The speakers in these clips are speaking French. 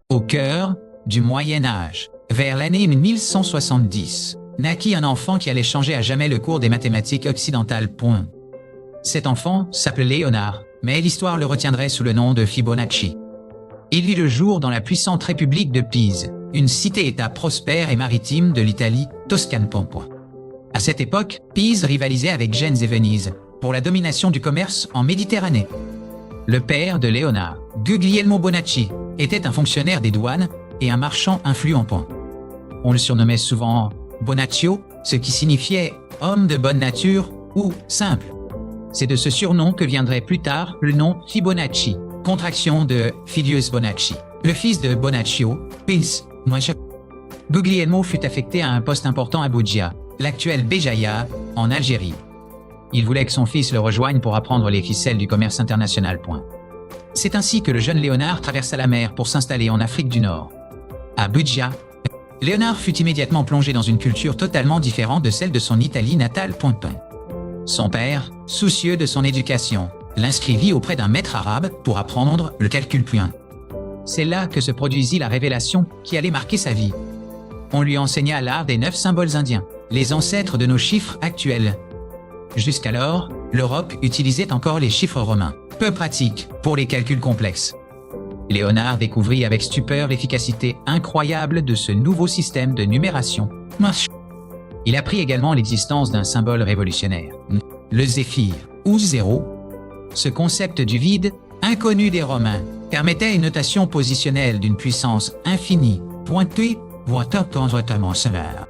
Au cœur du Moyen Âge, vers l'année 1170, naquit un enfant qui allait changer à jamais le cours des mathématiques occidentales. Cet enfant s'appelait Léonard, mais l'histoire le retiendrait sous le nom de Fibonacci. Il vit le jour dans la puissante République de Pise, une cité-État prospère et maritime de l'Italie toscane. À cette époque, Pise rivalisait avec Gênes et Venise pour la domination du commerce en Méditerranée. Le père de Léonard, Guglielmo Bonacci, était un fonctionnaire des douanes et un marchand influent. On le surnommait souvent Bonaccio, ce qui signifiait « homme de bonne nature » ou « simple ». C'est de ce surnom que viendrait plus tard le nom Fibonacci, contraction de Filius Bonacci, le fils de Bonaccio, Pils. Guglielmo fut affecté à un poste important à Bougia, l'actuelle Béjaïa, en Algérie. Il voulait que son fils le rejoigne pour apprendre les ficelles du commerce international. C'est ainsi que le jeune Léonard traversa la mer pour s'installer en Afrique du Nord. À Bougia, Léonard fut immédiatement plongé dans une culture totalement différente de celle de son Italie natale. Son père, soucieux de son éducation, l'inscrivit auprès d'un maître arabe pour apprendre le calcul. C'est là que se produisit la révélation qui allait marquer sa vie. On lui enseigna l'art des 9 symboles indiens, les ancêtres de nos chiffres actuels. Jusqu'alors, l'Europe utilisait encore les chiffres romains, peu pratiques pour les calculs complexes. Léonard découvrit avec stupeur l'efficacité incroyable de ce nouveau système de numération. Il apprit également l'existence d'un symbole révolutionnaire, le zéphir, ou zéro. Ce concept du vide, inconnu des Romains, permettait une notation positionnelle d'une puissance infinie, pointée, solaire.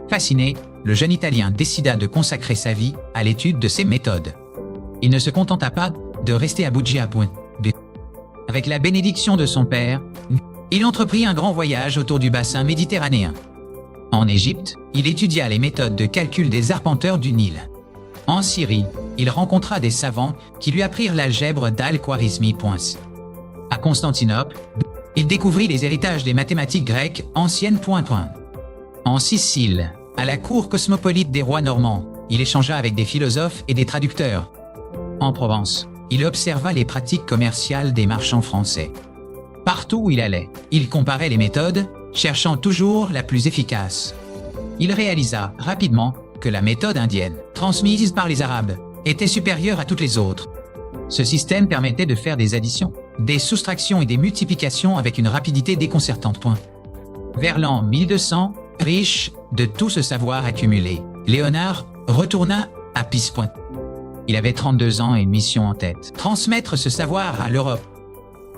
Fasciné, le jeune Italien décida de consacrer sa vie à l'étude de ces méthodes. Il ne se contenta pas de rester à Bougia. Avec la bénédiction de son père, il entreprit un grand voyage autour du bassin méditerranéen. En Égypte, il étudia les méthodes de calcul des arpenteurs du Nil. En Syrie, il rencontra des savants qui lui apprirent l'algèbre d'Al-Khwarizmi. À Constantinople, il découvrit les héritages des mathématiques grecques anciennes. En Sicile, à la cour cosmopolite des rois normands, il échangea avec des philosophes et des traducteurs. En Provence, il observa les pratiques commerciales des marchands français. Partout où il allait, il comparait les méthodes, cherchant toujours la plus efficace. Il réalisa rapidement que la méthode indienne, transmise par les Arabes, était supérieure à toutes les autres. Ce système permettait de faire des additions, des soustractions et des multiplications avec une rapidité déconcertante. Vers l'an 1200, riche de tout ce savoir accumulé, Léonard retourna à Pise. Il avait 32 ans et une mission en tête, transmettre ce savoir à l'Europe.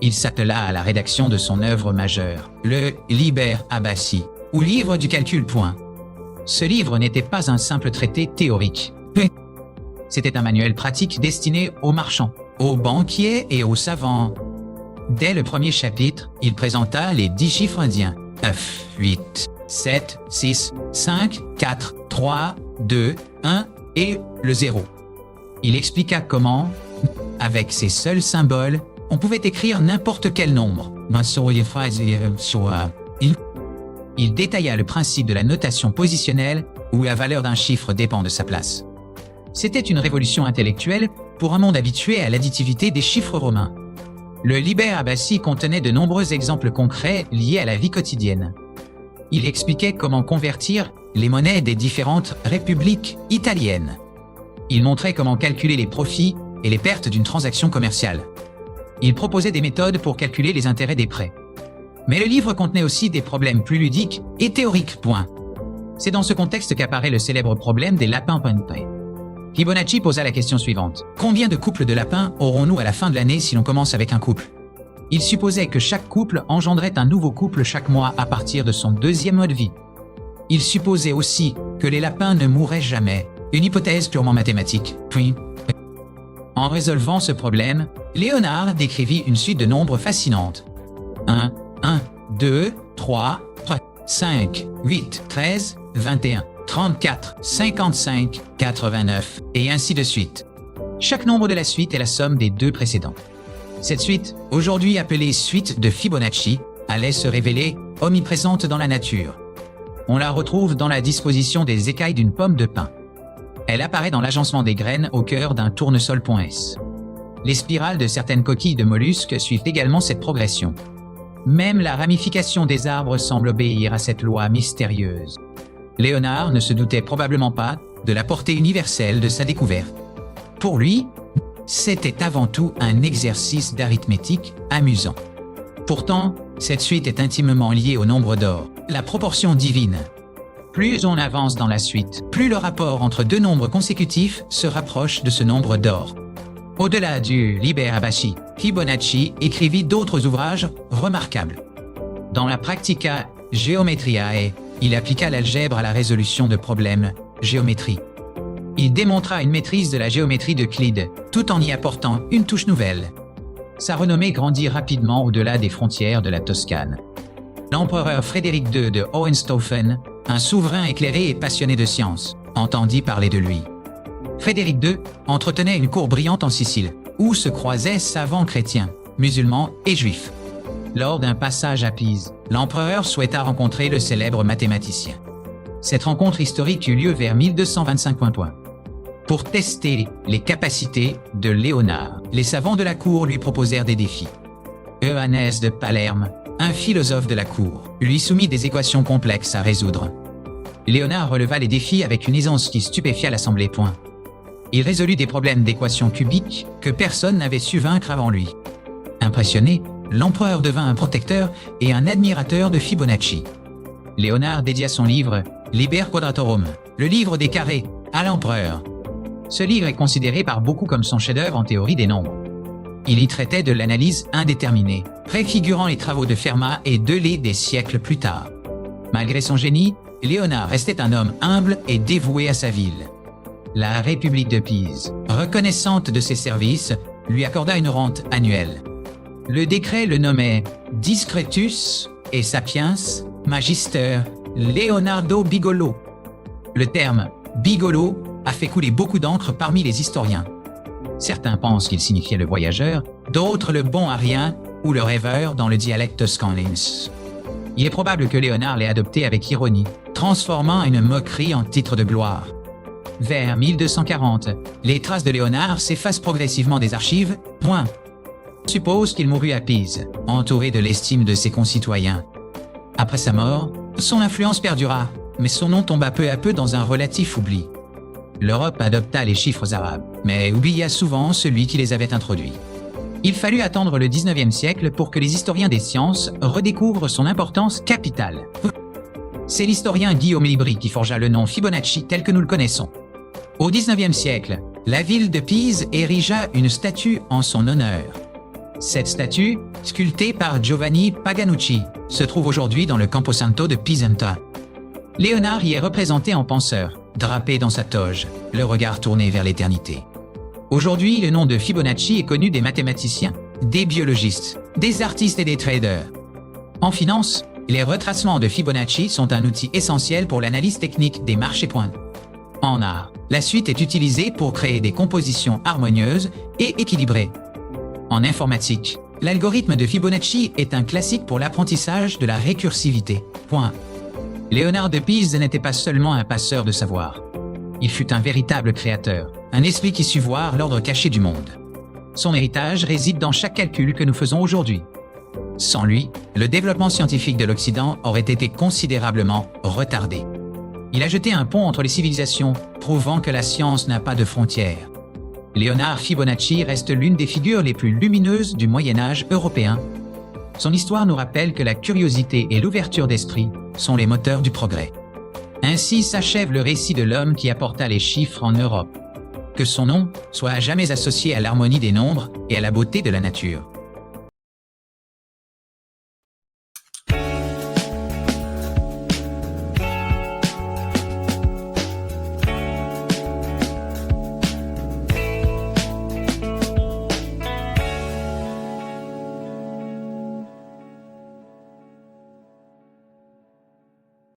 Il s'attela à la rédaction de son œuvre majeure, le Liber Abbasi, ou livre du calcul. Ce livre n'était pas un simple traité théorique. C'était un manuel pratique destiné aux marchands, aux banquiers et aux savants. Dès le premier chapitre, il présenta les 10 chiffres indiens. 9, 8, 7, 6, 5, 4, 3, 2, 1 et le 0. Il expliqua comment, avec ces seuls symboles, on pouvait écrire n'importe quel nombre. Il détailla le principe de la notation positionnelle où la valeur d'un chiffre dépend de sa place. C'était une révolution intellectuelle pour un monde habitué à l'additivité des chiffres romains. Le Liber Abbasi contenait de nombreux exemples concrets liés à la vie quotidienne. Il expliquait comment convertir les monnaies des différentes républiques italiennes. Il montrait comment calculer les profits et les pertes d'une transaction commerciale. Il proposait des méthodes pour calculer les intérêts des prêts. Mais le livre contenait aussi des problèmes plus ludiques et théoriques. C'est dans ce contexte qu'apparaît le célèbre problème des lapins. Fibonacci posa la question suivante. Combien de couples de lapins aurons-nous à la fin de l'année si l'on commence avec un couple? Il supposait que chaque couple engendrait un nouveau couple chaque mois à partir de son deuxième mois de vie. Il supposait aussi que les lapins ne mourraient jamais, une hypothèse purement mathématique. En résolvant ce problème, Léonard décrivit une suite de nombres fascinantes. 1, 2, 3, 5, 8, 13, 21, 34, 55, 89, et ainsi de suite. Chaque nombre de la suite est la somme des deux précédents. Cette suite, aujourd'hui appelée suite de Fibonacci, allait se révéler omniprésente dans la nature. On la retrouve dans la disposition des écailles d'une pomme de pin. Elle apparaît dans l'agencement des graines au cœur d'un tournesol. Les spirales de certaines coquilles de mollusques suivent également cette progression. Même la ramification des arbres semble obéir à cette loi mystérieuse. Léonard ne se doutait probablement pas de la portée universelle de sa découverte. Pour lui, c'était avant tout un exercice d'arithmétique amusant. Pourtant, cette suite est intimement liée au nombre d'or, la proportion divine. Plus on avance dans la suite, plus le rapport entre deux nombres consécutifs se rapproche de ce nombre d'or. Au-delà du Liber Abaci, Fibonacci écrivit d'autres ouvrages remarquables. Dans la Practica Geometriae, il appliqua l'algèbre à la résolution de problèmes géométrie. Il démontra une maîtrise de la géométrie d'Euclide, tout en y apportant une touche nouvelle. Sa renommée grandit rapidement au-delà des frontières de la Toscane. L'empereur Frédéric II de Hohenstaufen, un souverain éclairé et passionné de science, entendit parler de lui. Frédéric II entretenait une cour brillante en Sicile, où se croisaient savants chrétiens, musulmans et juifs. Lors d'un passage à Pise, l'empereur souhaita rencontrer le célèbre mathématicien. Cette rencontre historique eut lieu vers 1225. Pour tester les capacités de Léonard, les savants de la cour lui proposèrent des défis. Eoannes de Palerme, un philosophe de la cour, lui soumit des équations complexes à résoudre. Léonard releva les défis avec une aisance qui stupéfia l'assemblée. Il résolut des problèmes d'équations cubiques que personne n'avait su vaincre avant lui. Impressionné, l'empereur devint un protecteur et un admirateur de Fibonacci. Léonard dédia son livre Liber Quadratorum, le livre des carrés, à l'empereur. Ce livre est considéré par beaucoup comme son chef-d'œuvre en théorie des nombres. Il y traitait de l'analyse indéterminée, préfigurant les travaux de Fermat et Deleuze des siècles plus tard. Malgré son génie, Léonard restait un homme humble et dévoué à sa ville. La République de Pise, reconnaissante de ses services, lui accorda une rente annuelle. Le décret le nommait Discretus et Sapiens Magister Leonardo Bigolo. Le terme Bigolo a fait couler beaucoup d'encre parmi les historiens. Certains pensent qu'il signifiait le voyageur, d'autres le bon à rien ou le rêveur dans le dialecte toscanlins. Il est probable que Léonard l'ait adopté avec ironie, transformant une moquerie en titre de gloire. Vers 1240, les traces de Léonard s'effacent progressivement des archives. On suppose qu'il mourut à Pise, entouré de l'estime de ses concitoyens. Après sa mort, son influence perdura, mais son nom tomba peu à peu dans un relatif oubli. L'Europe adopta les chiffres arabes, mais oublia souvent celui qui les avait introduits. Il fallut attendre le XIXe siècle pour que les historiens des sciences redécouvrent son importance capitale. C'est l'historien Guillaume Libri qui forgea le nom Fibonacci tel que nous le connaissons. Au XIXe siècle, la ville de Pise érigea une statue en son honneur. Cette statue, sculptée par Giovanni Paganucci, se trouve aujourd'hui dans le Camposanto de Pisenta. Léonard y est représenté en penseur, drapé dans sa toge, le regard tourné vers l'éternité. Aujourd'hui, le nom de Fibonacci est connu des mathématiciens, des biologistes, des artistes et des traders. En finance, les retracements de Fibonacci sont un outil essentiel pour l'analyse technique des marchés. En art, la suite est utilisée pour créer des compositions harmonieuses et équilibrées. En informatique, l'algorithme de Fibonacci est un classique pour l'apprentissage de la récursivité. Léonard de Pise n'était pas seulement un passeur de savoir. Il fut un véritable créateur, un esprit qui sut voir l'ordre caché du monde. Son héritage réside dans chaque calcul que nous faisons aujourd'hui. Sans lui, le développement scientifique de l'Occident aurait été considérablement retardé. Il a jeté un pont entre les civilisations, prouvant que la science n'a pas de frontières. Léonard Fibonacci reste l'une des figures les plus lumineuses du Moyen-Âge européen. Son histoire nous rappelle que la curiosité et l'ouverture d'esprit sont les moteurs du progrès. Ainsi s'achève le récit de l'homme qui apporta les chiffres en Europe. Que son nom soit à jamais associé à l'harmonie des nombres et à la beauté de la nature.